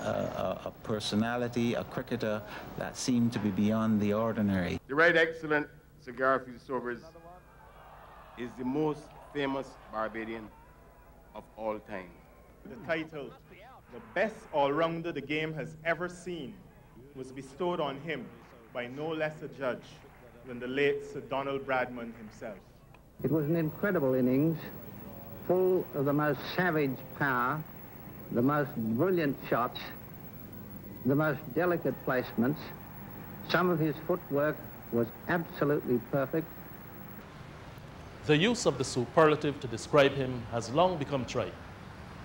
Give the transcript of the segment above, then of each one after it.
a personality, a cricketer that seemed to be beyond the ordinary. The Right Excellent Sir Garfield Sobers is the most famous Barbadian of all time. The title, the best all-rounder the game has ever seen, was bestowed on him by no less a judge than the late Sir Donald Bradman himself. It was an incredible innings, full of the most savage power, the most brilliant shots, the most delicate placements. Some of his footwork was absolutely perfect. The use of the superlative to describe him has long become trite.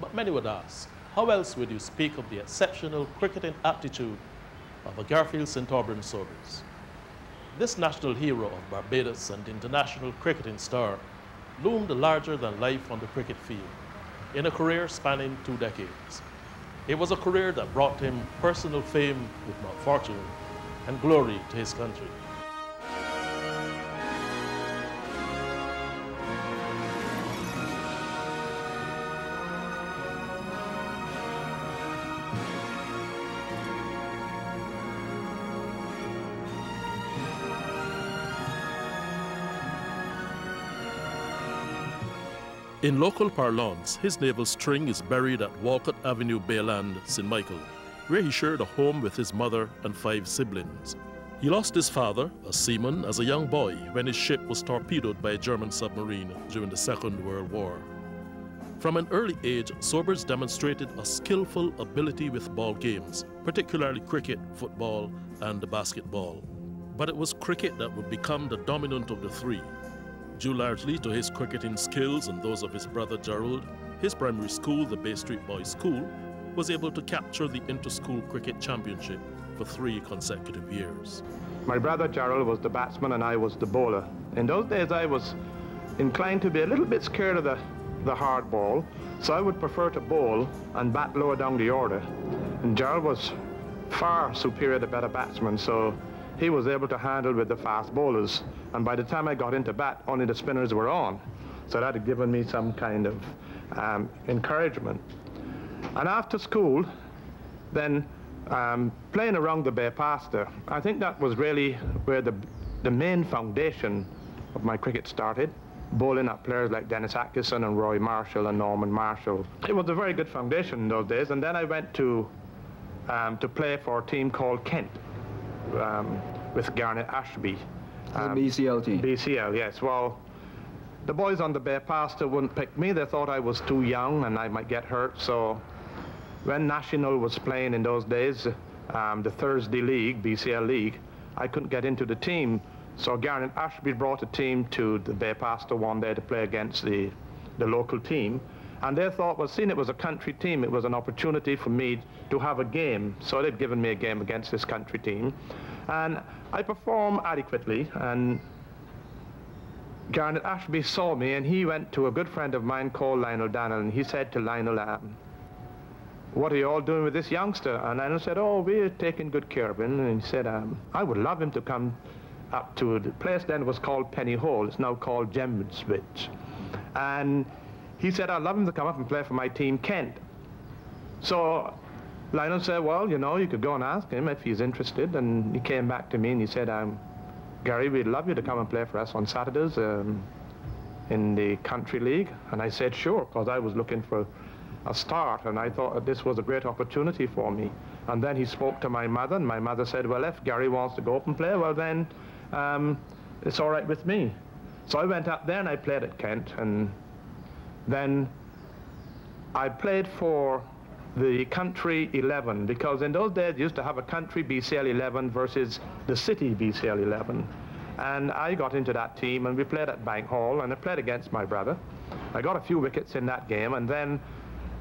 But many would ask, how else would you speak of the exceptional cricketing aptitude of a Garfield St. Auburn Sobers? This national hero of Barbados and international cricketing star loomed larger than life on the cricket field in a career spanning 2 decades. It was a career that brought him personal fame, if not fortune, and glory to his country. In local parlance, his naval string is buried at Walcott Avenue, Bayland, St. Michael, where he shared a home with his mother and 5 siblings. He lost his father, a seaman, as a young boy when his ship was torpedoed by a German submarine during the Second World War. From an early age, Sobers demonstrated a skillful ability with ball games, particularly cricket, football, and basketball. But it was cricket that would become the dominant of the 3. Due largely to his cricketing skills and those of his brother Gerald, his primary school, the Bay Street Boys School, was able to capture the inter-school cricket championship for 3 consecutive years. My brother Gerald was the batsman and I was the bowler. In those days I was inclined to be a little bit scared of the hard ball, so I would prefer to bowl and bat lower down the order. And Gerald was far superior to better batsmen, so he was able to handle with the fast bowlers. And by the time I got into bat, only the spinners were on. So that had given me some kind of encouragement. And after school, then playing around the Bay Pastor, I think that was really where the main foundation of my cricket started, bowling at players like Dennis Atkinson and Roy Marshall and Norman Marshall. It was a very good foundation in those days. And then I went to play for a team called Kent with Garnet Ashby. The BCL team? BCL, yes. Well, the boys on the Bay Pastor wouldn't pick me. They thought I was too young and I might get hurt. So when National was playing in those days, the Thursday League, BCL League, I couldn't get into the team. So Garnet Ashby brought a team to the Bay Pastor one day to play against the local team. And they thought, well, seeing it was a country team, it was an opportunity for me to have a game. So they'd given me a game against this country team. And I performed adequately, and Garnet Ashby saw me, and he went to a good friend of mine called Lionel Dannell, and he said to Lionel, what are you all doing with this youngster? And Lionel said, oh, we're taking good care of him. And he said, I would love him to come up to the place then was called Penny Hall. It's now called Gemswich. And he said, I'd love him to come up and play for my team, Kent. So Lionel said, well, you know, you could go and ask him if he's interested. And he came back to me and he said, Gary, we'd love you to come and play for us on Saturdays in the country league. And I said, sure, because I was looking for a start, and I thought that this was a great opportunity for me. And then he spoke to my mother, and my mother said, well, if Gary wants to go up and play, well, then it's all right with me. So I went up there and I played at Kent, and then I played for the country 11, because in those days you used to have a country BCL 11 versus the city BCL 11. And I got into that team, and we played at Bank Hall, and I played against my brother. I got a few wickets in that game, and then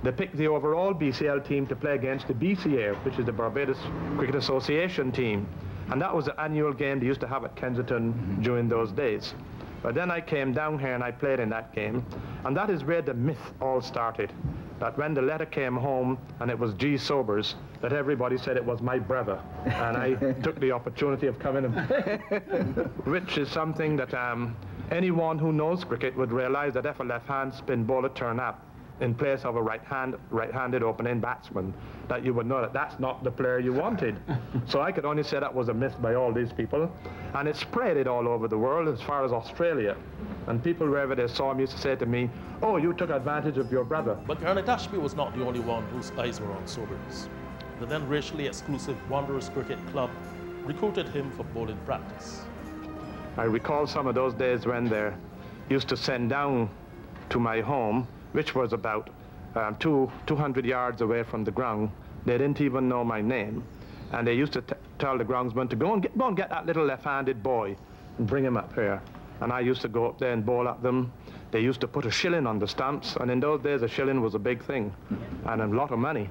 they picked the overall BCL team to play against the BCA, which is the Barbados Cricket Association team. And that was the annual game they used to have at Kensington during those days. But then I came down here and I played in that game. And that is where the myth all started. That when the letter came home and it was G. Sobers, that everybody said it was my brother. And I took the opportunity of coming in, which is something that anyone who knows cricket would realize that if a left-hand spin bowler turned up, in place of a right-handed opening batsman, that you would know that that's not the player you wanted. So I could only say that was a myth by all these people. And it spread it all over the world as far as Australia. And people, wherever they saw me, used to say to me, "Oh, you took advantage of your brother." But Garnet Ashby was not the only one whose eyes were on Sobers. The then racially exclusive Wanderers Cricket Club recruited him for bowling practice. I recall some of those days when they used to send down to my home, which was about 200 yards away from the ground. They didn't even know my name. And they used to tell the groundsman to go and get that little left-handed boy and bring him up here. And I used to go up there and bowl at them. They used to put a shilling on the stumps, and in those days a shilling was a big thing and a lot of money.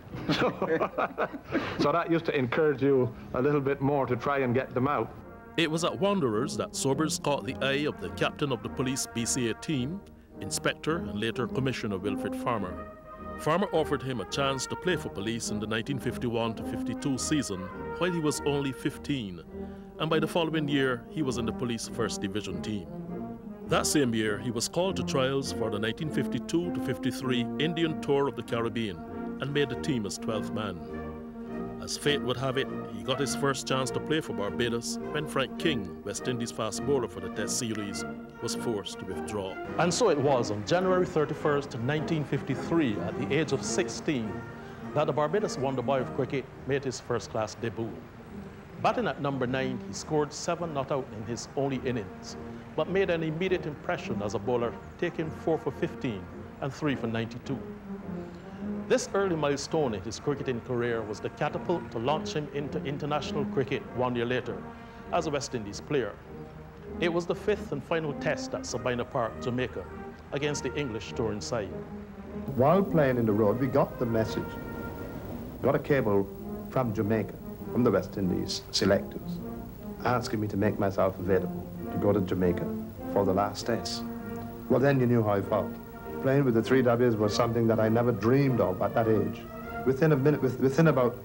So that used to encourage you a little bit more to try and get them out. It was at Wanderers that Sobers caught the eye of the captain of the police BCA team, Inspector and later Commissioner Wilfred Farmer. Farmer offered him a chance to play for police in the 1951-52 season while he was only 15, and by the following year he was in the police First Division team. That same year he was called to trials for the 1952-53 Indian Tour of the Caribbean and made the team as 12th man. As fate would have it, he got his first chance to play for Barbados when Frank King, West Indies fast bowler for the Test series, was forced to withdraw. And so it was on January 31st, 1953, at the age of 16, that the Barbados wonder boy of cricket made his first-class debut. Batting at number 9, he scored 7 not out in his only innings, but made an immediate impression as a bowler, taking 4 for 15 and 3 for 92. This early milestone in his cricketing career was the catapult to launch him into international cricket 1 year later as a West Indies player. It was the 5th and final test at Sabina Park, Jamaica, against the English touring side. While playing in the road, we got the message, got a cable from Jamaica, from the West Indies selectors, asking me to make myself available to go to Jamaica for the last test. Well, then you knew how I felt. Playing with the 3Ws was something that I never dreamed of at that age. Within a minute, within about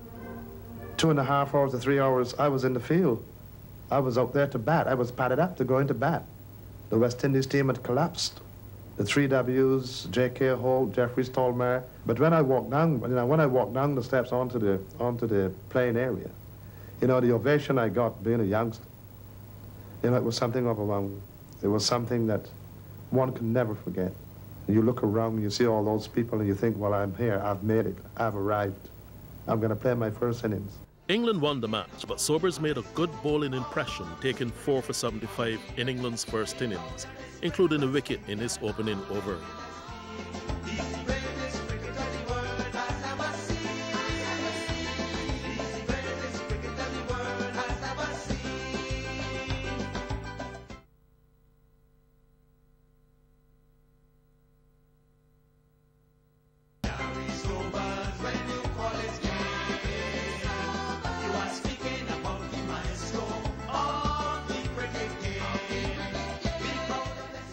2.5 hours to 3 hours, I was in the field. I was out there to bat. I was padded up to go into bat. The West Indies team had collapsed. The 3Ws, J.K. Holt, Jeffrey Stallmeyer. But when I walked down, when I walked down the steps onto the playing area, the ovation I got being a youngster, it was something overwhelming. It was something that one can never forget. You look around and you see all those people and you think, well, I'm here, I've made it, I've arrived. I'm going to play my first innings. England won the match, but Sobers made a good bowling impression, taking 4 for 75 in England's first innings, including a wicket in his opening over.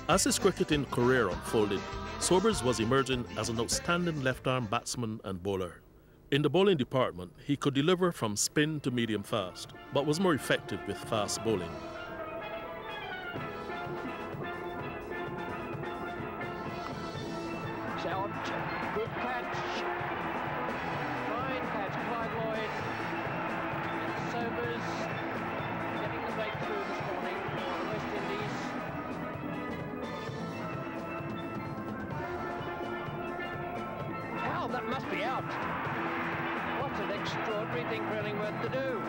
As his cricketing career unfolded, Sobers was emerging as an outstanding left-arm batsman and bowler. In the bowling department, he could deliver from spin to medium fast, but was more effective with fast bowling. Out, good catch, fine catch, Clyde Lloyd, and Sobers getting the breakthrough this morning for the West Indies. Al, that must be out. What an extraordinary thing for Illingworth to do.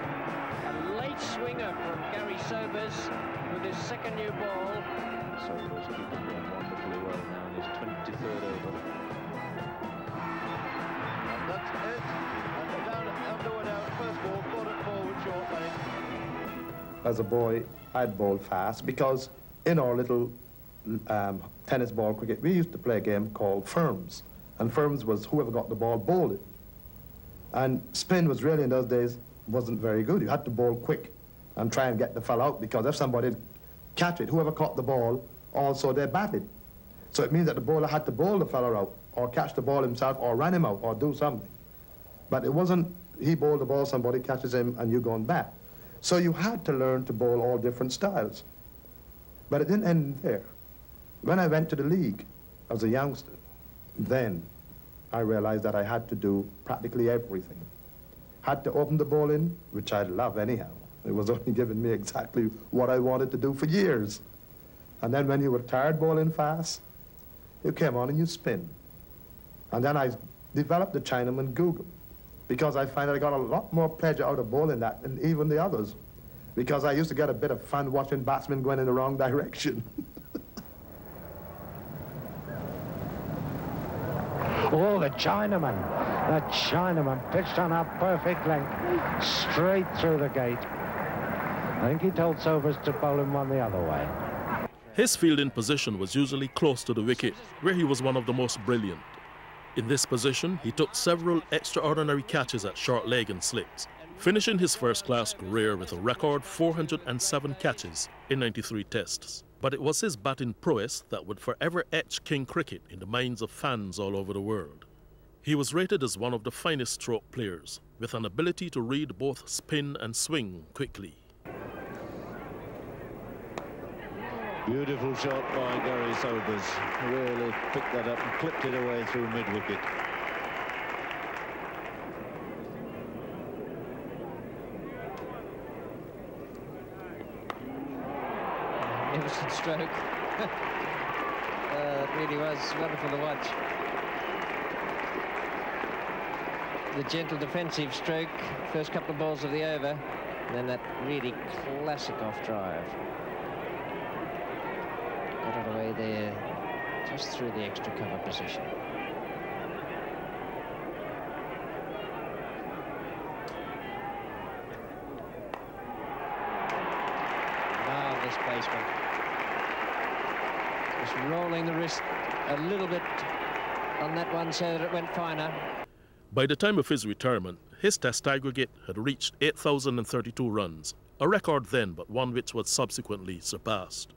A late swinger from Gary Sobers with his second new ball. Sobers keeping going wonderfully well now in his 23rd over. And that's it. And down, underwood out, first ball, put it forward, short leg. As a boy, I'd bowl fast because in our little tennis ball cricket, we used to play a game called firms. And firms was whoever got the ball bowled it. And spin was really, in those days, wasn't very good. You had to bowl quick and try and get the fellow out, because if somebody catch it, whoever caught the ball, also they batted. So it means that the bowler had to bowl the fellow out, or catch the ball himself, or run him out, or do something. But it wasn't, he bowled the ball, somebody catches him, and you go and bat. So you had to learn to bowl all different styles. But it didn't end there. When I went to the league as a youngster, then I realized that I had to do practically everything. Had to open the bowling, which I love anyhow. It was only giving me exactly what I wanted to do for years. And then when you were tired bowling fast, you came on and you spin. And then I developed the Chinaman Google, because I find that I got a lot more pleasure out of bowling that than even the others, because I used to get a bit of fun watching batsmen going in the wrong direction. Oh, the Chinaman. The Chinaman pitched on a perfect length, straight through the gate. I think he told Sobers to bowl him one the other way. His fielding position was usually close to the wicket, where he was one of the most brilliant. In this position, he took several extraordinary catches at short leg and slips, finishing his first-class career with a record 407 catches in 93 tests. But it was his batting prowess that would forever etch King cricket in the minds of fans all over the world. He was rated as one of the finest stroke players, with an ability to read both spin and swing quickly. Beautiful shot by Gary Sobers. Really picked that up and clipped it away through mid-wicket. Magnificent stroke. It really was wonderful to watch. The gentle defensive stroke, first couple of balls of the over, and then that really classic off drive. Got it away there, just through the extra cover position. Marvellous placement. Just rolling the wrist a little bit on that one so that it went finer. By the time of his retirement, his test aggregate had reached 8,032 runs, a record then, but one which was subsequently surpassed.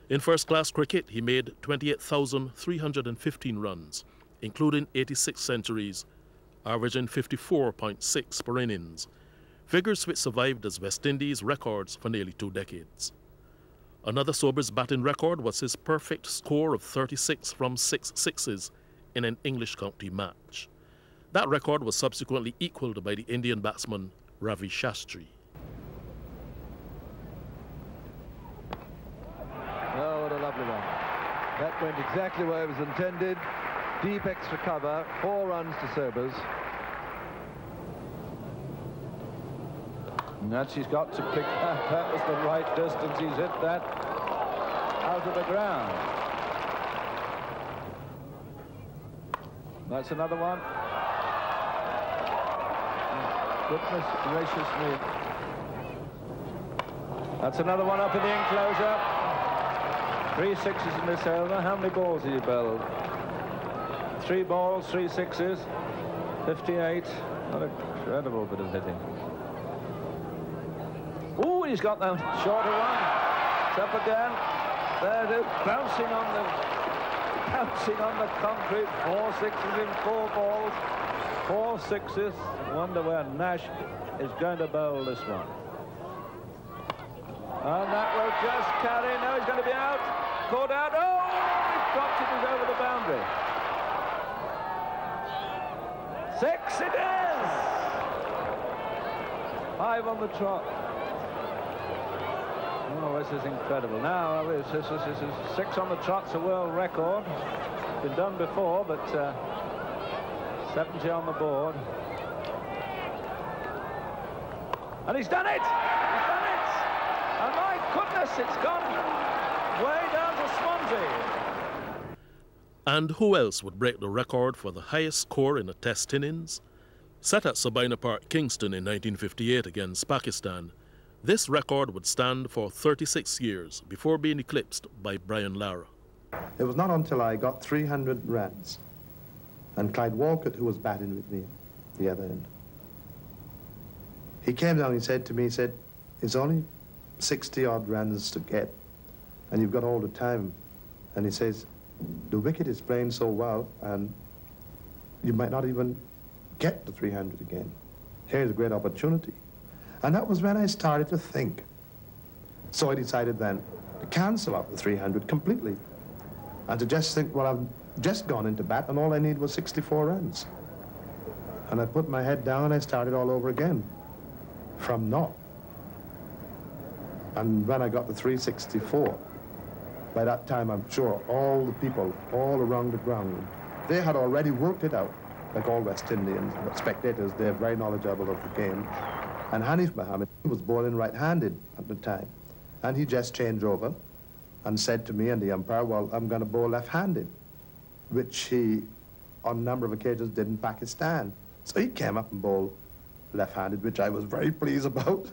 In first-class cricket, he made 28,315 runs, including 86 centuries, averaging 54.6 per innings, figures which survived as West Indies records for nearly 2 decades. Another Sobers batting record was his perfect score of 36 from 6 sixes in an English county match. That record was subsequently equalled by the Indian batsman Ravi Shastri. Oh, what a lovely one. That went exactly where it was intended. Deep extra cover, 4 runs to Sobers. And that she's got to pick that. That was the right distance. He's hit that out of the ground. That's another one. Goodness gracious me. That's another one up in the enclosure. 3 sixes in this over. How many balls have you bowled? 3 balls, 3 sixes, 58. What an incredible bit of hitting. Ooh, he's got that shorter one. It's up again. There it is, bouncing on the concrete. 4 sixes in 4 balls, 4 sixes. Wonder where Nash is going to bowl this one. And that will just carry. No, he's going to be out. Caught out. Oh, he's dropped it. He's over the boundary. 6 it is. 5 on the trot. Oh, this is incredible. Now, this is 6 on the trot's a world record. It's been done before, but 70 on the board. And he's done it! He's done it! And my goodness, it's gone way down to Swansea. And who else would break the record for the highest score in a test innings? Set at Sabina Park, Kingston in 1958 against Pakistan, this record would stand for 36 years before being eclipsed by Brian Lara. It was not until I got 300 runs and Clyde Walcott, who was batting with me at the other end, he came down and he said to me, he said, it's only 60-odd runs to get, and you've got all the time. And he says, the wicket is playing so well, and you might not even get the 300 again. Here's a great opportunity. And that was when I started to think. So I decided then to cancel out the 300 completely. And to just think, well, I've just gone into bat and all I need was 64 runs. And I put my head down and I started all over again, from naught. And when I got to 364, by that time I'm sure all the people all around the ground, they had already worked it out, like all West Indians, but spectators, they're very knowledgeable of the game. And Hanif Mohammed was bowling right-handed at the time. And he just changed over and said to me and the umpire, well, I'm going to bowl left-handed, which he, on a number of occasions, did in Pakistan. So he came up and bowled left-handed, which I was very pleased about,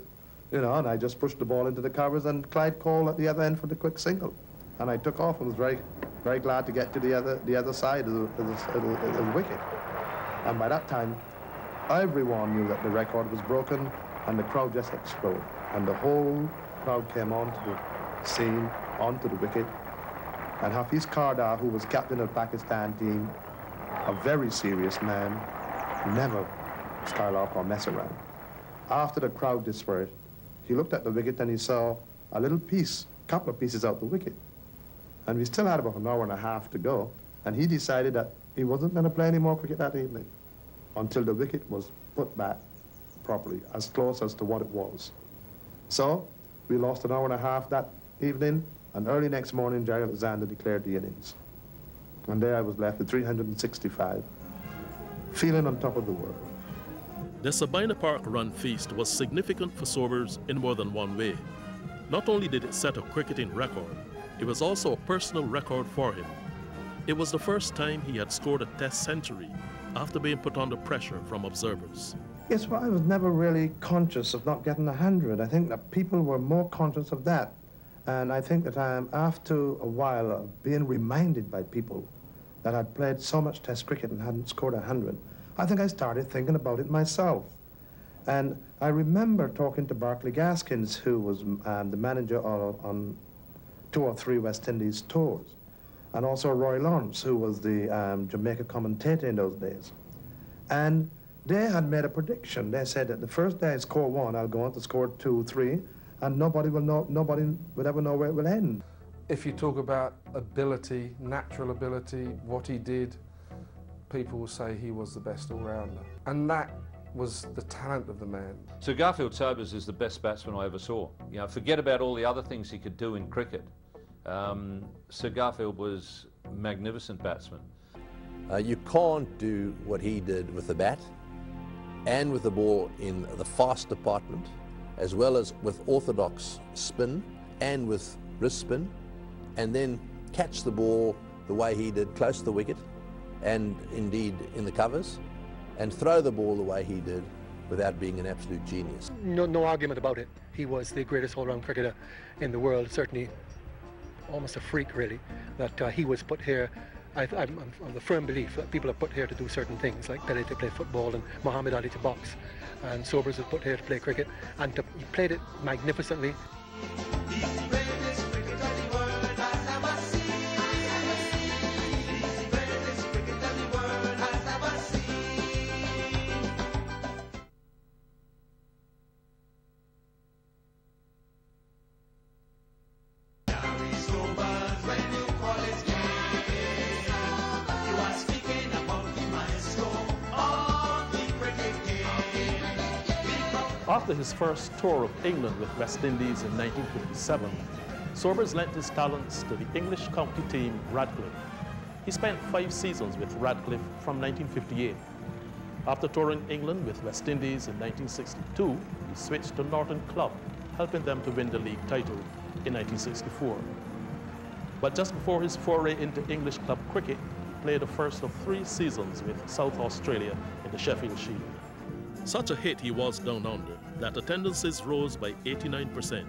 you know, and I just pushed the ball into the covers and Clyde called at the other end for the quick single. And I took off and was very, very glad to get to the other side of the wicket. And by that time, everyone knew that the record was broken and the crowd just exploded. And the whole crowd came onto the scene, onto the wicket. And Hafiz Kardar, who was captain of the Pakistan team, a very serious man, never skylark or mess around. After the crowd dispersed, he looked at the wicket and he saw a little piece, couple of pieces out the wicket. And we still had about an hour and a half to go, and he decided that he wasn't going to play any more cricket that evening until the wicket was put back properly, as close as to what it was. So we lost an hour and a half that evening, and early next morning, Jerry Alexander declared the innings. And there I was left with 365, feeling on top of the world. The Sabina Park Run Feast was significant for Sobers in more than one way. Not only did it set a cricketing record, it was also a personal record for him. It was the first time he had scored a Test century after being put under pressure from observers. Yes, well, I was never really conscious of not getting 100. I think that people were more conscious of that. And I think that after a while of being reminded by people that I'd played so much Test cricket and hadn't scored 100, I think I started thinking about it myself. And I remember talking to Barclay Gaskins, who was the manager on 2 or 3 West Indies tours, and also Roy Lawrence, who was the Jamaica commentator in those days. And they had made a prediction. They said that the first day I score 1, I'll go on to score 2, 3, and nobody would ever know where it will end. If you talk about ability, natural ability, what he did, people will say he was the best all-rounder. And that was the talent of the man. Sir Garfield Sobers is the best batsman I ever saw. You know, forget about all the other things he could do in cricket. Sir Garfield was a magnificent batsman. You can't do what he did with the bat and with the ball in the fast department, as well as with orthodox spin and with wrist spin, and then catch the ball the way he did close to the wicket and indeed in the covers, and throw the ball the way he did without being an absolute genius. No argument about it. He was the greatest all-round cricketer in the world, certainly almost a freak, really, that he was put here. I'm of the firm belief that people are put here to do certain things, like Pelé to play football and Muhammad Ali to box, and Sobers was put here to play cricket, and he played it magnificently. After his first tour of England with West Indies in 1957, Sobers lent his talents to the English county team Radcliffe. He spent 5 seasons with Radcliffe from 1958. After touring England with West Indies in 1962, he switched to Norton Club, helping them to win the league title in 1964. But just before his foray into English club cricket, he played the first of 3 seasons with South Australia in the Sheffield Shield. Such a hit he was down under that attendances rose by 89%,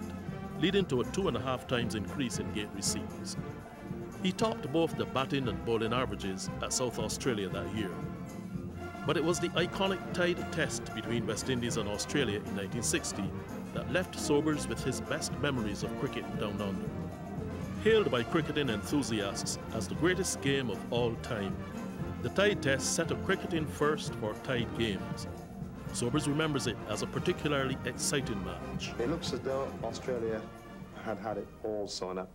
leading to a 2.5 times increase in gate receipts. He topped both the batting and bowling averages at South Australia that year. But it was the iconic tied test between West Indies and Australia in 1960 that left Sobers with his best memories of cricket down under. Hailed by cricketing enthusiasts as the greatest game of all time, the tied test set a cricketing first for tied games. Sobers remembers it as a particularly exciting match. It looks as though Australia had it all sewn up.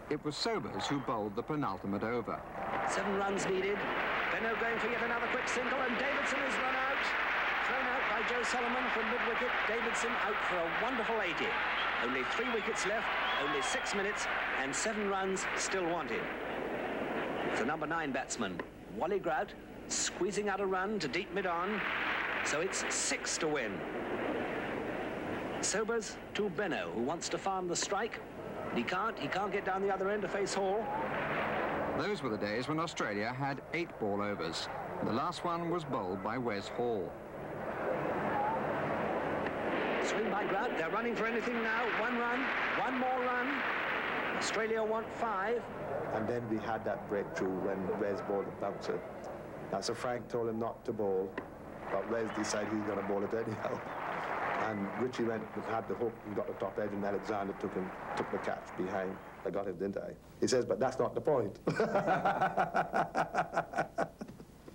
it was Sobers who bowled the penultimate over. 7 runs needed. Benno going for yet another quick single, and Davidson is run out. Thrown out by Joe Solomon from mid-wicket. Davidson out for a wonderful 80. Only 3 wickets left, only 6 minutes, and 7 runs still wanted. The number 9 batsman, Wally Grout, squeezing out a run to deep mid-on, so it's 6 to win. Sobers to Benno, who wants to farm the strike. He can't get down the other end to face Hall. Those were the days when Australia had 8 ball overs. The last one was bowled by Wes Hall. Swing by Grout, they're running for anything now. 1 run, 1 more run. Australia want 5. And then we had that breakthrough when Wes bowled the bouncer. Now, Sir Frank told him not to bowl, but Wes decided he was going to bowl it anyhow. And Richie went and had the hook and got the top edge, and Alexander took the catch behind. I got him, didn't I? He says, but that's not the point.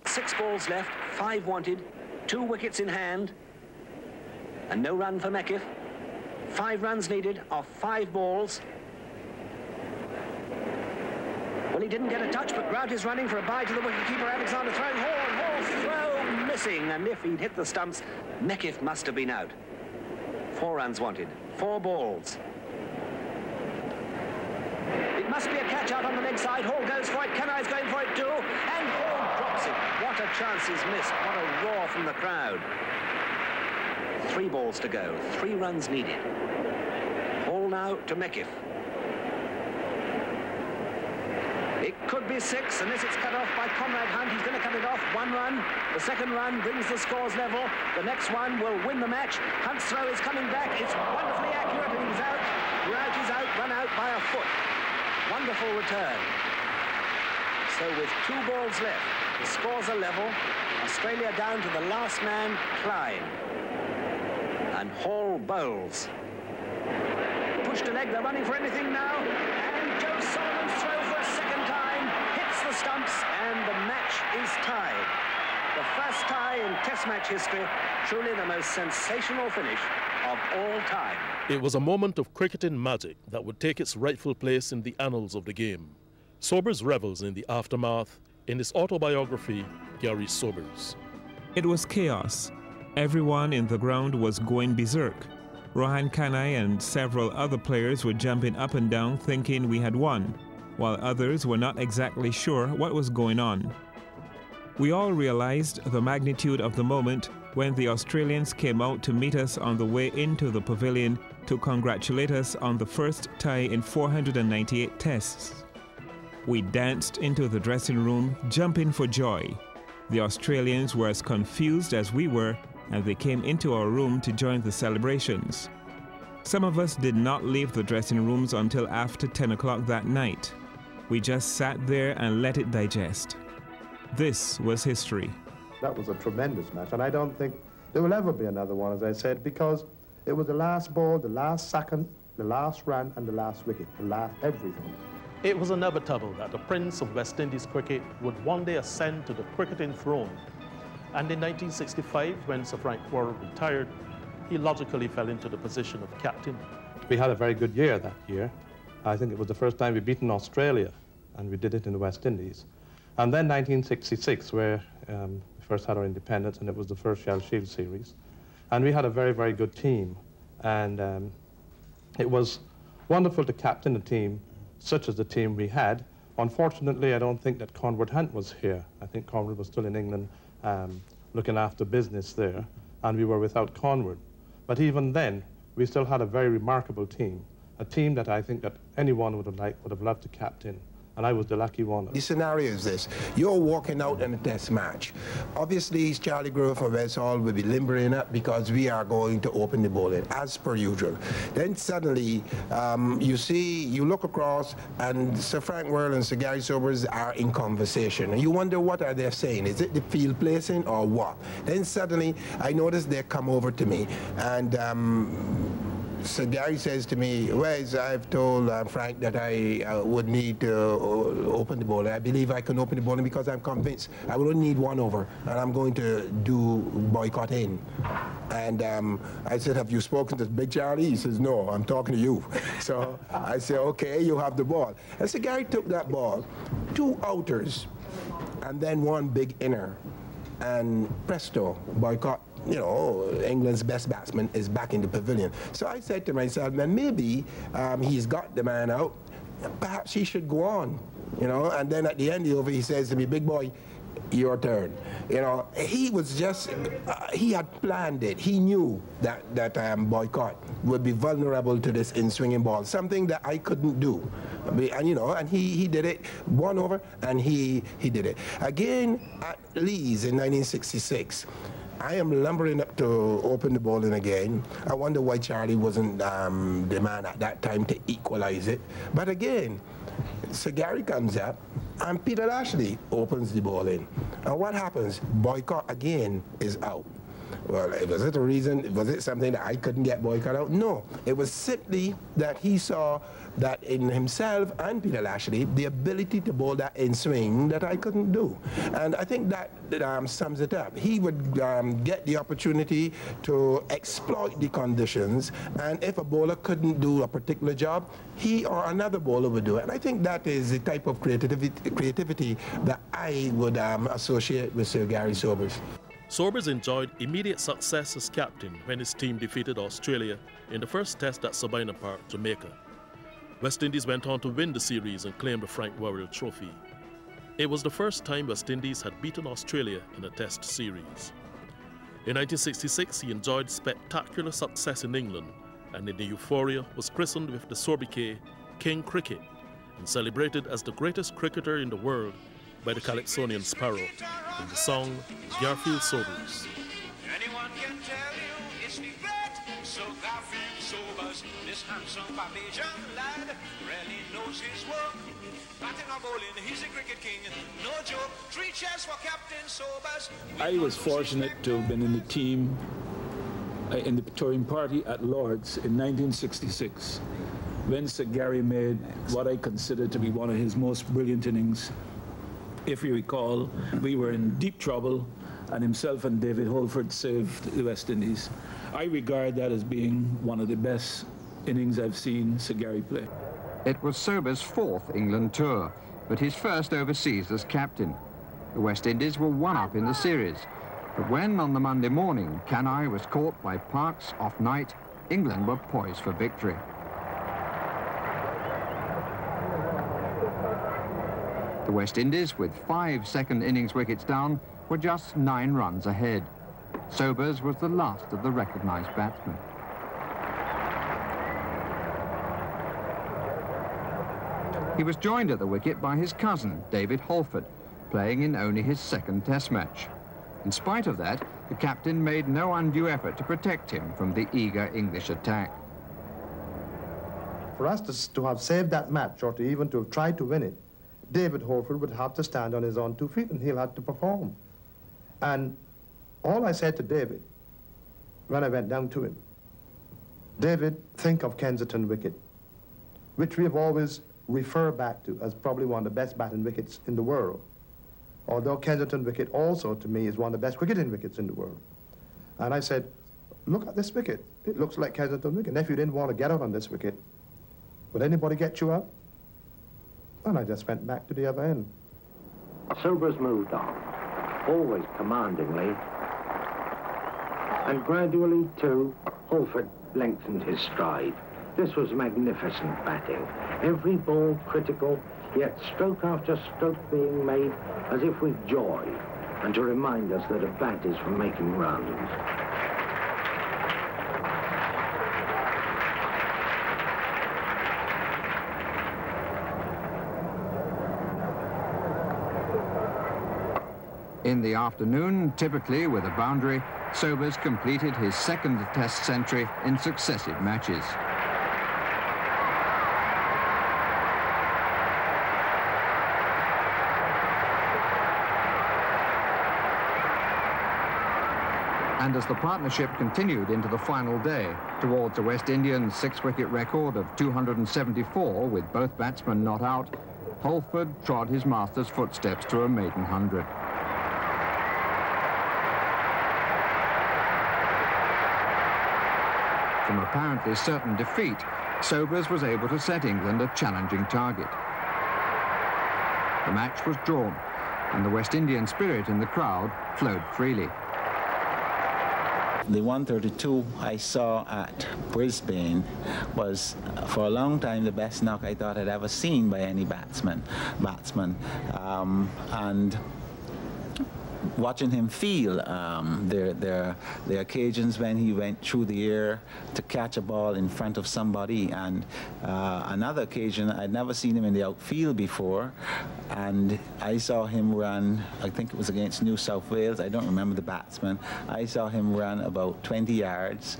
6 balls left, 5 wanted, 2 wickets in hand, and no run for Mekif. 5 runs needed off 5 balls. Well, he didn't get a touch, but Grout is running for a bye to the wicketkeeper. Alexander throwing Hall, and Hall throw missing, and if he'd hit the stumps, Mekif must have been out. 4 runs wanted, 4 balls. It must be a catch out on the leg side. Hall goes for it, Kenai's going for it too, and Hall drops it. What a chance he's missed, what a roar from the crowd. 3 balls to go, 3 runs needed. Hall now to Mekif. It could be 6, and this it's cut off by Conrad Hunt. He's going to cut it off. 1 run. The second run brings the scores level. The next one will win the match. Hunt's throw is coming back. It's wonderfully accurate, and he's out. Grout is out, run out by a foot. Wonderful return. So with 2 balls left, the scores are level. Australia down to the last man, Klein. And Hall bowls. Push to leg, they're running for anything now. And Joe Solomon's throw for a second time hits the stumps, and the match is tied. The first tie in Test match history, truly the most sensational finish of all time. It was a moment of cricketing magic that would take its rightful place in the annals of the game. Sobers revels in the aftermath in his autobiography, Gary Sobers. It was chaos. Everyone in the ground was going berserk. Rohan Kanai and several other players were jumping up and down thinking we had won, while others were not exactly sure what was going on. We all realized the magnitude of the moment when the Australians came out to meet us on the way into the pavilion to congratulate us on the first tie in 498 tests. We danced into the dressing room, jumping for joy. The Australians were as confused as we were, and they came into our room to join the celebrations. Some of us did not leave the dressing rooms until after 10 o'clock that night. We just sat there and let it digest. This was history. That was a tremendous match, and I don't think there will ever be another one, as I said, because it was the last ball, the last second, the last run, and the last wicket, the last everything. It was inevitable that the Prince of West Indies cricket would one day ascend to the cricketing throne. And in 1965, when Sir Frank Worrell retired, he logically fell into the position of captain. We had a very good year that year. I think it was the first time we'd beaten Australia, and we did it in the West Indies. And then 1966, where we first had our independence, and it was the first Shell Shield series. And we had a very, very good team. And it was wonderful to captain a team such as the team we had. Unfortunately, I don't think that Conrad Hunt was here. I think Conrad was still in England looking after business there, and we were without Conrad. But even then, we still had a very remarkable team, a team that I think that anyone would have loved to captain. And I was the lucky one. The scenario is this: you're walking out in a test match. Obviously, Charlie Grove and Wes Hall will be limbering up because we are going to open the bowling, as per usual. Then suddenly, you look across, and Sir Frank Worrell and Sir Gary Sobers are in conversation. And you wonder, what are they saying? Is it the field placing or what? Then suddenly, I noticed they come over to me, and So Gary says to me, Wes, I've told Frank that I would need to open the bowling. I believe I can open the bowling because I'm convinced I will only need 1 over, and I'm going to do boycott in. And I said, have you spoken to Big Charlie? He says, no, I'm talking to you. So I said, okay, you have the ball. And so Gary took that ball, 2 outers, and then 1 big inner. And presto, Boycott, you know, England's best batsman is back in the pavilion. So I said to myself, man, maybe he's got the man out. Perhaps he should go on, you know. And then at the end of the over, he says to me, big boy, your turn. You know, he was just, he had planned it. He knew that Boycott would be vulnerable to this in-swinging ball, something that I couldn't do. And, you know, and he did it, 1 over, and he did it. Again, at Leeds in 1966, I am lumbering up to open the bowling again. I wonder why Charlie wasn't the man at that time to equalize it. But again, Sir Gary comes up, and Peter Lashley opens the ball in. And what happens? Boycott again is out. Well, was it a reason? Was it something that I couldn't get Boycott out? No. It was simply that he saw that in himself and Peter Lashley, the ability to bowl that in swing that I couldn't do. And I think that sums it up. He would get the opportunity to exploit the conditions, and if a bowler couldn't do a particular job, he or another bowler would do it. And I think that is the type of creativity that I would associate with Sir Gary Sobers. Sobers enjoyed immediate success as captain when his team defeated Australia in the first test at Sabina Park, Jamaica. West Indies went on to win the series and claim the Frank Worrell Trophy. It was the first time West Indies had beaten Australia in a test series. In 1966, he enjoyed spectacular success in England, and in the euphoria was christened with the sobriquet King Cricket and celebrated as the greatest cricketer in the world by the Calypsonian Sparrow in the song Garfield Sobers. Anyone can tell you it's the great Sir Garfield Sobers. This handsome Barbadian lad really knows his work. Batting or bowling, he's a cricket king. No joke, 3 cheers for Captain Sobers. I was fortunate to have been in the team in the touring party at Lord's in 1966 when Sir Gary made what I consider to be one of his most brilliant innings. If you recall, we were in deep trouble, and himself and David Holford saved the West Indies. I regard that as being one of the best innings I've seen Sir Gary play. It was Sobers' 4th England tour, but his first overseas as captain. The West Indies were 1-up in the series, but when on the Monday morning Kanhai was caught by Parkes off night, England were poised for victory. The West Indies, with 5 second innings wickets down, were just 9 runs ahead. Sobers was the last of the recognised batsmen. He was joined at the wicket by his cousin, David Holford, playing in only his 2nd Test match. In spite of that, the captain made no undue effort to protect him from the eager English attack. For us to have saved that match, or to even to have tried to win it, David Holford would have to stand on his own 2 feet, and he'll have to perform. And all I said to David when I went down to him, David, think of Kensington wicket, which we have always referred back to as probably one of the best batting wickets in the world. Although Kensington wicket also, to me, is one of the best cricketing wickets in the world. And I said, look at this wicket. It looks like Kensington wicket. And if you didn't want to get out on this wicket, would anybody get you out? And I just went back to the other end. Sobers moved on, always commandingly, and gradually, too, Holford lengthened his stride. This was magnificent batting. Every ball critical, yet stroke after stroke being made as if with joy, and to remind us that a bat is for making runs. In the afternoon, typically with a boundary, Sobers completed his 2nd Test century in successive matches. And as the partnership continued into the final day, towards the West Indian 6-wicket record of 274 with both batsmen not out, Holford trod his master's footsteps to a maiden 100. from apparently certain defeat, Sobers was able to set England a challenging target. The match was drawn, and the West Indian spirit in the crowd flowed freely. The 132 I saw at Brisbane was, for a long time, the best knock I thought I'd ever seen by any batsman. And watching him feel the occasions when he went through the air to catch a ball in front of somebody, and another occasion I'd never seen him in the outfield before, and I saw him run, I think it was against New South Wales, I don't remember the batsman, I saw him run about 20 yards,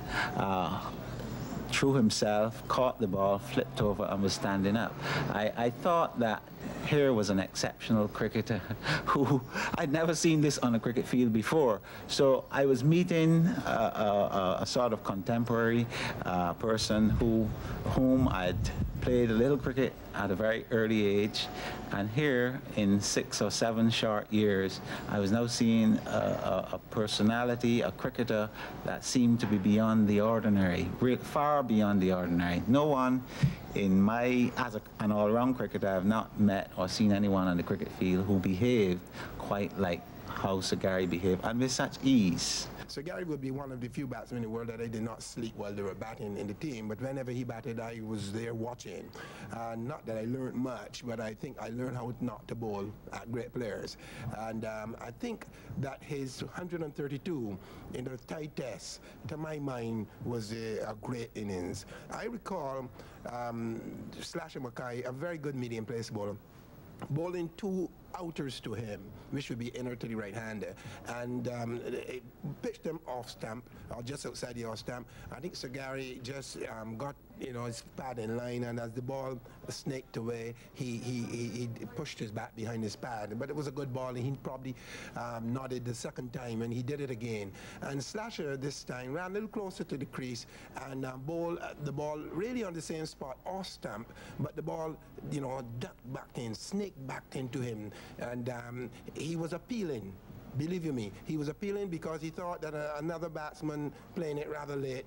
threw himself, caught the ball, flipped over and was standing up. I thought that here was an exceptional cricketer who I'd never seen this on a cricket field before. So I was meeting a sort of contemporary person whom I'd played a little cricket at a very early age, and here in 6 or 7 short years I was now seeing a personality, a cricketer that seemed to be beyond the ordinary, far beyond the ordinary. No one in my, as an all-round cricketer, I have not met or seen anyone on the cricket field who behaved quite like how Sir Gary behaved, and with such ease. Sir Gary would be one of the few batsmen in the world that I did not sleep while they were batting in the team, but whenever he batted, I was there watching. Not that I learned much, but I think I learned how not to bowl at great players. And I think that his 132 in the tight test, to my mind, was a great innings. I recall Slasher Mackay, a very good medium pace bowler, bowling 2 outers to him, which would be inner to the right-hander, and it pitched them off stump, or just outside the off stump. I think Sir Gary just got, his pad in line, and as the ball snaked away, he pushed his bat behind his pad. But it was a good ball, and he probably nodded the second time, and he did it again. And Slasher this time ran a little closer to the crease and bowled the ball really on the same spot, off stump, but the ball, ducked back in, snaked back into him. And he was appealing, believe you me, he was appealing because he thought that another batsman playing it rather late,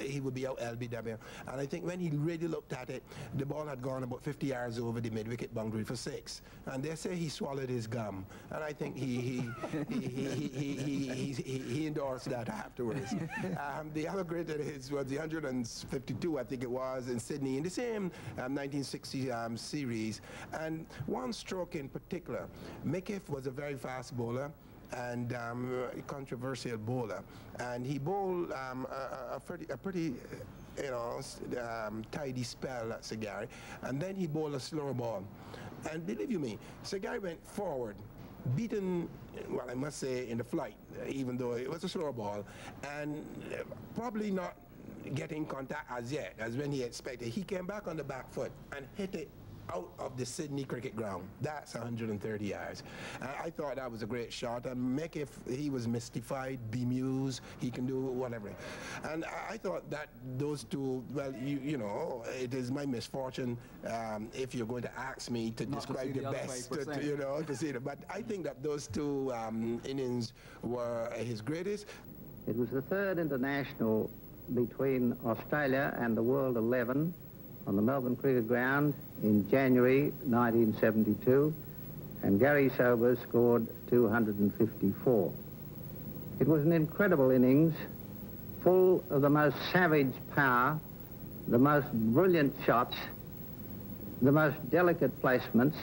he would be out LBW. And I think when he really looked at it, the ball had gone about 50 yards over the mid-wicket boundary for 6. And they say he swallowed his gum. And I think he endorsed that afterwards. The other great of his was the 152, I think it was, in Sydney, in the same 1960 series. And one stroke in particular, Mickiff was a very fast bowler and a controversial bowler, and he bowled a pretty tidy spell at Sir Gary, and then he bowled a slower ball, and believe you me, Sir Gary went forward, beaten, well, I must say, in the flight, even though it was a slower ball, and probably not getting contact as yet as when he expected. He came back on the back foot and hit it out of the Sydney cricket ground. That's 130 yards. I thought that was a great shot. And Mickiff, he was mystified, bemused, he can do whatever. And I thought that those two, well, it is my misfortune if you're going to ask me to describe the best, to see it. But I think that those 2 innings were his greatest. It was the 3rd international between Australia and the World 11 on the Melbourne Cricket Ground in January 1972, and Gary Sobers scored 254. It was an incredible innings, full of the most savage power, the most brilliant shots, the most delicate placements.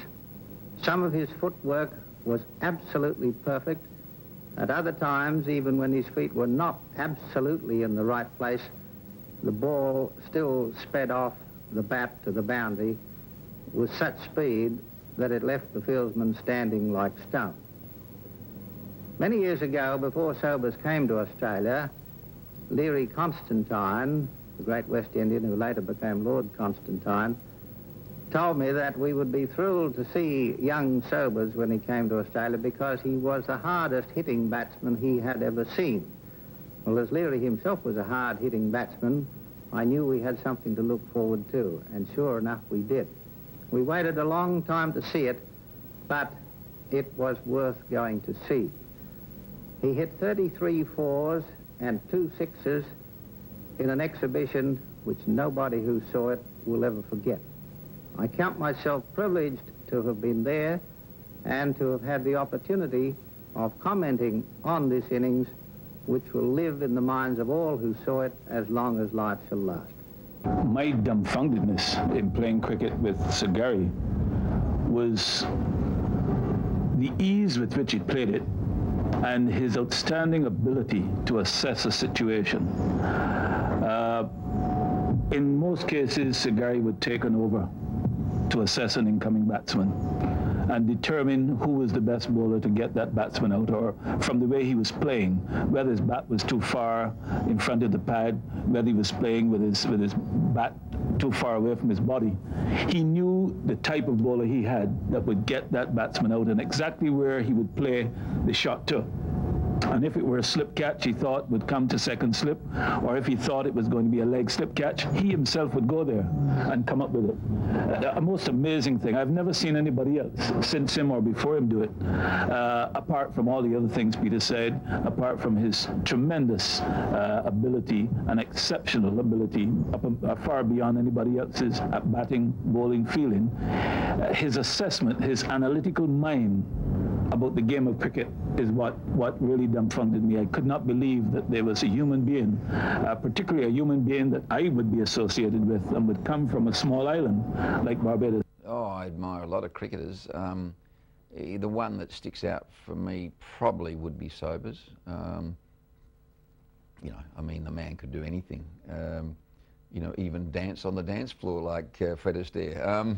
Some of his footwork was absolutely perfect. At other times, even when his feet were not absolutely in the right place, the ball still sped off the bat to the boundary with such speed that it left the fieldsman standing like stone. Many years ago, before Sobers came to Australia, Leary Constantine, the great West Indian who later became Lord Constantine, told me that we would be thrilled to see young Sobers when he came to Australia because he was the hardest hitting batsman he had ever seen. Well, as Leary himself was a hard hitting batsman, I knew we had something to look forward to, and sure enough we did. We waited a long time to see it, but it was worth going to see. He hit 33 4s and 2 6s in an exhibition which nobody who saw it will ever forget. I count myself privileged to have been there and to have had the opportunity of commenting on this innings, which will live in the minds of all who saw it as long as life shall last. My dumbfoundedness in playing cricket with Sir Gary was the ease with which he played it and his outstanding ability to assess a situation. In most cases, Sir Gary would take an over to assess an incoming batsman and determine who was the best bowler to get that batsman out, or from the way he was playing, whether his bat was too far in front of the pad, whether he was playing with his bat too far away from his body. He knew the type of bowler he had that would get that batsman out and exactly where he would play the shot to. And if it were a slip catch he thought would come to second slip, or if he thought it was going to be a leg slip catch, he himself would go there and come up with it. A most amazing thing. I've never seen anybody else since him or before him do it, apart from all the other things Peter said, apart from his tremendous ability and exceptional ability, far beyond anybody else's at batting, bowling, fielding. His assessment, his analytical mind about the game of cricket is what really dumbfounded me. I could not believe that there was a human being, particularly a human being that I would be associated with and would come from a small island like Barbados. Oh, I admire a lot of cricketers. The one that sticks out for me probably would be Sobers. You know, I mean, the man could do anything. You know, even dance on the dance floor like Fred Astaire.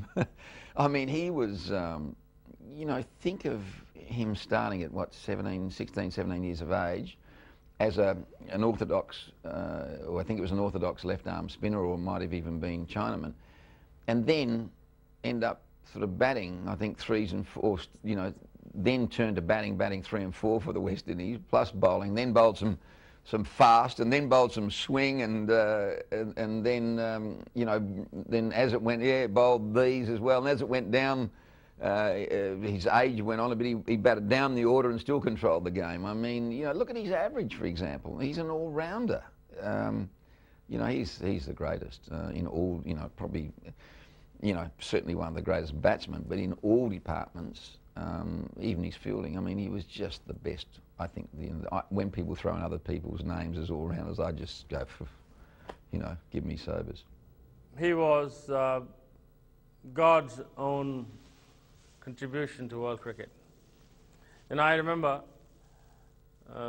I mean, he was, you know, think of him starting at, what, 16, 17 years of age as an orthodox, or I think it was an orthodox left-arm spinner, or might have even been Chinaman, and then end up sort of batting, I think, 3s and 4s, you know, then turned to batting 3 and 4 for the West Indies, plus bowling, then bowled some fast, and then bowled some swing, and then, you know, then as it went, bowled these as well, and as it went down, his age went on a bit, he batted down the order and still controlled the game. I mean, you know, look at his average, for example. He's an all-rounder. You know, he's the greatest in all, you know, probably, you know, certainly one of the greatest batsmen, but in all departments, even his fielding, I mean, he was just the best. I think when people throw in other people's names as all-rounders, I just go for, you know, give me Sobers. He was God's own contribution to world cricket. And I remember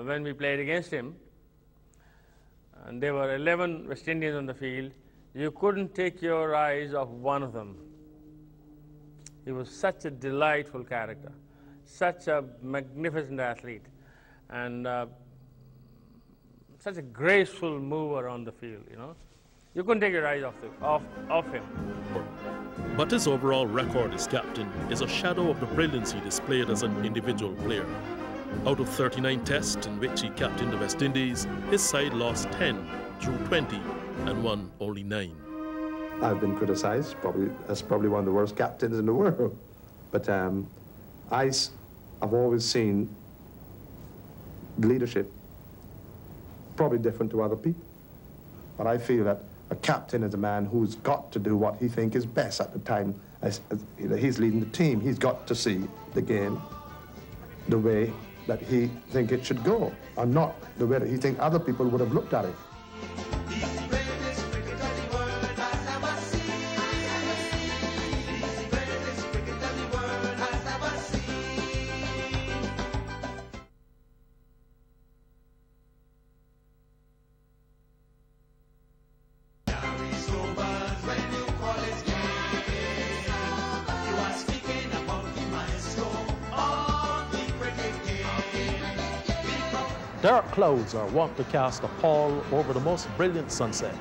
when we played against him, and there were 11 West Indians on the field, you couldn't take your eyes off one of them. He was such a delightful character, such a magnificent athlete, and such a graceful mover on the field, you know. You couldn't take your eyes off him. But his overall record as captain is a shadow of the brilliance he displayed as an individual player. Out of 39 tests in which he captained the West Indies, his side lost 10, drew 20, and won only 9. I've been criticised as probably one of the worst captains in the world. But I've always seen leadership probably different to other people. But I feel that a captain is a man who's got to do what he thinks is best at the time. As you know, he's leading the team. He's got to see the game the way that he thinks it should go, or not the way that he thinks other people would have looked at it. Dark clouds are wont to cast a pall over the most brilliant sunset,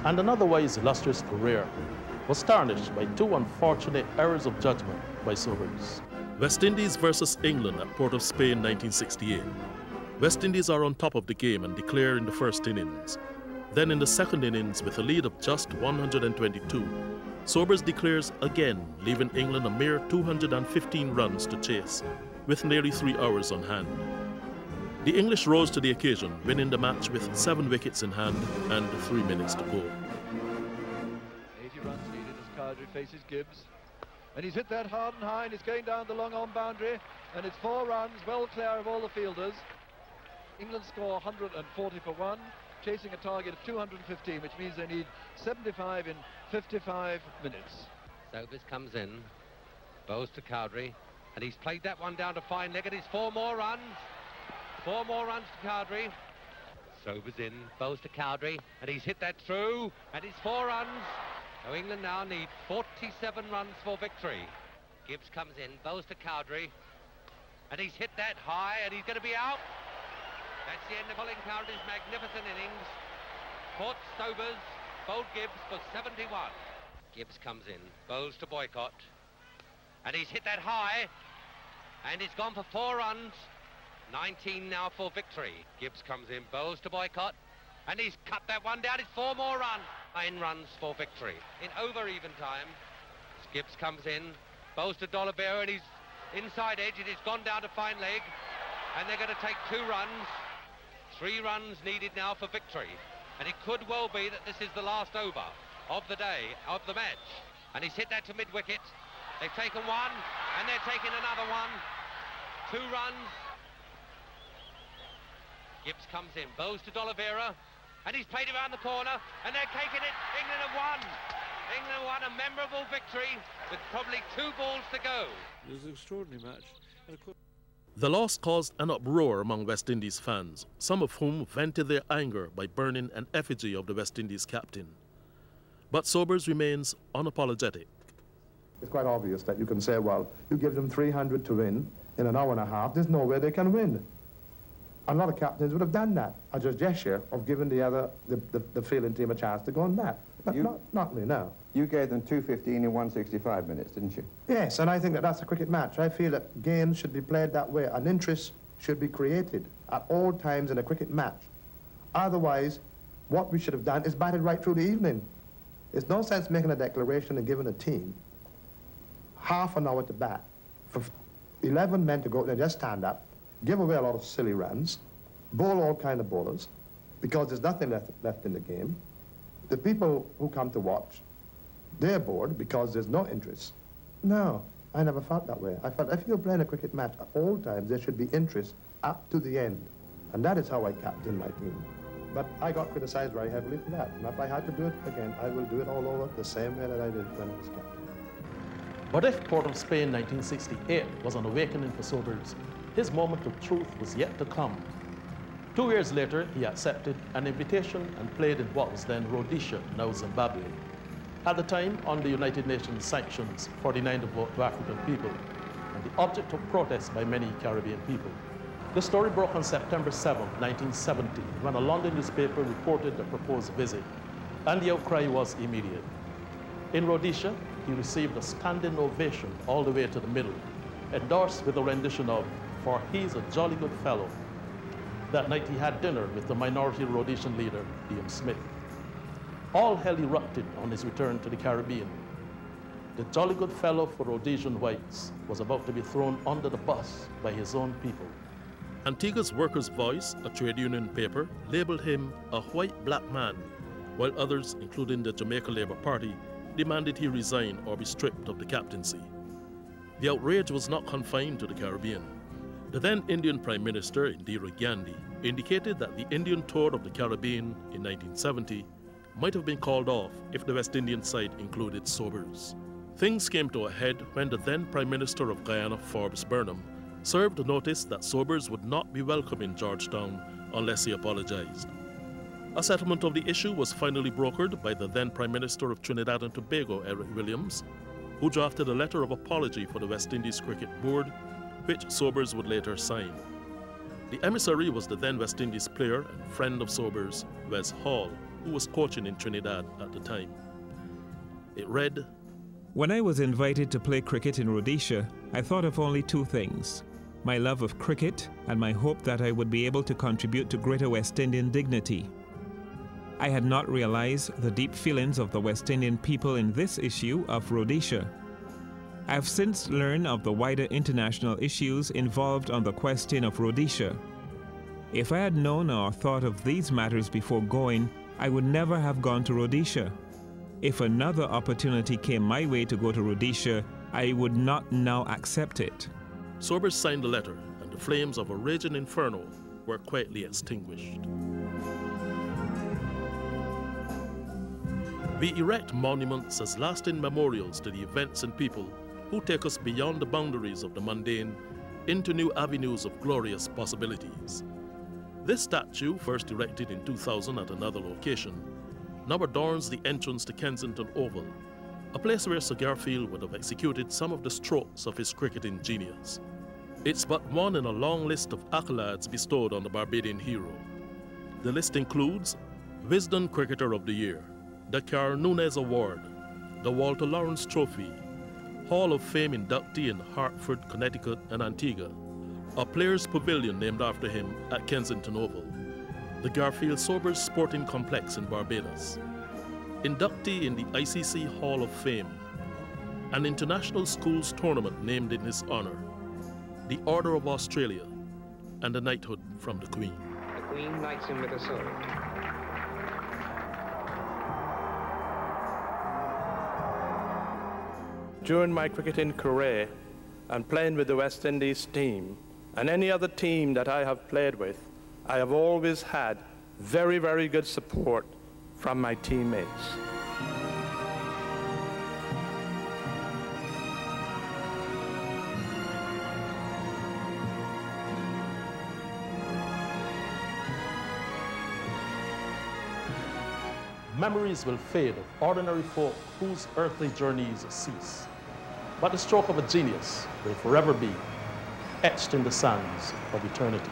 and an otherwise illustrious career was tarnished by 2 unfortunate errors of judgment by Sobers. West Indies versus England at Port of Spain, 1968. West Indies are on top of the game and declare in the first innings. Then in the second innings, with a lead of just 122, Sobers declares again, leaving England a mere 215 runs to chase, with nearly 3 hours on hand. The English rose to the occasion, winning the match with 7 wickets in hand and 3 minutes to go. 80 runs needed as Cowdrey faces Gibbs. And he's hit that hard and high, and he's going down the long on boundary, and it's 4 runs, well clear of all the fielders. England score 140 for 1, chasing a target of 215, which means they need 75 in 55 minutes. Sobers comes in, bows to Cowdrey, and he's played that one down to fine leg, and it's 4 more runs. 4 more runs to Cowdrey. Sobers in, bows to Cowdrey, and he's hit that through, and it's 4 runs. So England now need 47 runs for victory. Gibbs comes in, bows to Cowdrey, and he's hit that high, and he's going to be out. That's the end of Colin Cowdrey's magnificent innings. Caught Sobers, bowled Gibbs for 71. Gibbs comes in, bows to Boycott, and he's hit that high, and he's gone for 4 runs. 19 now for victory. Gibbs comes in, bows to Boycott, and he's cut that one down. It's 4 more runs. 9 runs for victory. In over even time, Gibbs comes in, bows to D'Oliveira, and he's inside edge, and he's gone down to fine leg, and they're going to take 2 runs. 3 runs needed now for victory, and it could well be that this is the last over of the day, of the match. And he's hit that to mid-wicket. They've taken 1, and they're taking another 1. 2 runs. Gibbs comes in, bows to D'Oliveira, and he's played around the corner, and they're taking it. England have won. England won a memorable victory with probably 2 balls to go. It was an extraordinary match. The loss caused an uproar among West Indies fans, some of whom vented their anger by burning an effigy of the West Indies captain. But Sobers remains unapologetic. It's quite obvious that you can say, well, you give them 300 to win in an hour and a half, there's no way they can win. A lot of captains would have done that as a gesture of giving the fielding team a chance to go on that. But not me, no. You gave them 215 in 165 minutes, didn't you? Yes, and I think that that's a cricket match. I feel that games should be played that way. An interest should be created at all times in a cricket match. Otherwise, what we should have done is batted right through the evening. There's no sense making a declaration and giving a team half an hour to bat for 11 men to go and just stand up, give away a lot of silly runs, bowl all kind of bowlers, because there's nothing left in the game. The people who come to watch, they're bored because there's no interest. No, I never felt that way. I felt if you're playing a cricket match at all times, there should be interest up to the end. And that is how I captained my team. But I got criticized very heavily for that. And if I had to do it again, I will do it all over the same way that I did when I was captain. But if Port of Spain 1968 was an awakening for Sobers, his moment of truth was yet to come. 2 years later, he accepted an invitation and played in what was then Rhodesia, now Zimbabwe. At the time, under United Nations sanctions, 49 to vote to African people, and the object of protest by many Caribbean people. The story broke on September 7, 1970, when a London newspaper reported the proposed visit, and the outcry was immediate. In Rhodesia, he received a standing ovation all the way to the middle, endorsed with a rendition of "For He's a Jolly Good Fellow." That night he had dinner with the minority Rhodesian leader, Ian Smith. All hell erupted on his return to the Caribbean. The jolly good fellow for Rhodesian whites was about to be thrown under the bus by his own people. Antigua's Workers' Voice, a trade union paper, labeled him a white black man, while others, including the Jamaica Labour Party, demanded he resign or be stripped of the captaincy. The outrage was not confined to the Caribbean. The then Indian Prime Minister, Indira Gandhi, indicated that the Indian tour of the Caribbean in 1970 might have been called off if the West Indian side included Sobers. Things came to a head when the then Prime Minister of Guyana, Forbes Burnham, served a notice that Sobers would not be welcome in Georgetown unless he apologized. A settlement of the issue was finally brokered by the then Prime Minister of Trinidad and Tobago, Eric Williams, who drafted a letter of apology for the West Indies Cricket Board, which Sobers would later sign. The emissary was the then West Indies player and friend of Sobers, Wes Hall, who was coaching in Trinidad at the time. It read, "When I was invited to play cricket in Rhodesia, I thought of only 2 things: my love of cricket and my hope that I would be able to contribute to greater West Indian dignity. I had not realized the deep feelings of the West Indian people in this issue of Rhodesia. I have since learned of the wider international issues involved on the question of Rhodesia. If I had known or thought of these matters before going, I would never have gone to Rhodesia. If another opportunity came my way to go to Rhodesia, I would not now accept it. Sobers signed the letter, and the flames of a raging inferno were quietly extinguished. We erect monuments as lasting memorials to the events and people who take us beyond the boundaries of the mundane into new avenues of glorious possibilities. This statue, first erected in 2000 at another location, now adorns the entrance to Kensington Oval, a place where Sir Garfield would have executed some of the strokes of his cricketing genius. It's but one in a long list of accolades bestowed on the Barbadian hero. The list includes Wisden Cricketer of the Year, the Carl Nunes Award, the Walter Lawrence Trophy, Hall of Fame inductee in Hartford, Connecticut and Antigua, a Players' Pavilion named after him at Kensington Oval, the Garfield Sobers Sporting Complex in Barbados, inductee in the ICC Hall of Fame, an international schools tournament named in his honor, the Order of Australia, and a knighthood from the Queen. The Queen knights him with a sword. During my cricketing career and playing with the West Indies team and any other team that I have played with, I have always had very, very good support from my teammates. Memories will fade of ordinary folk whose earthly journeys cease, but the stroke of a genius will forever be etched in the sands of eternity.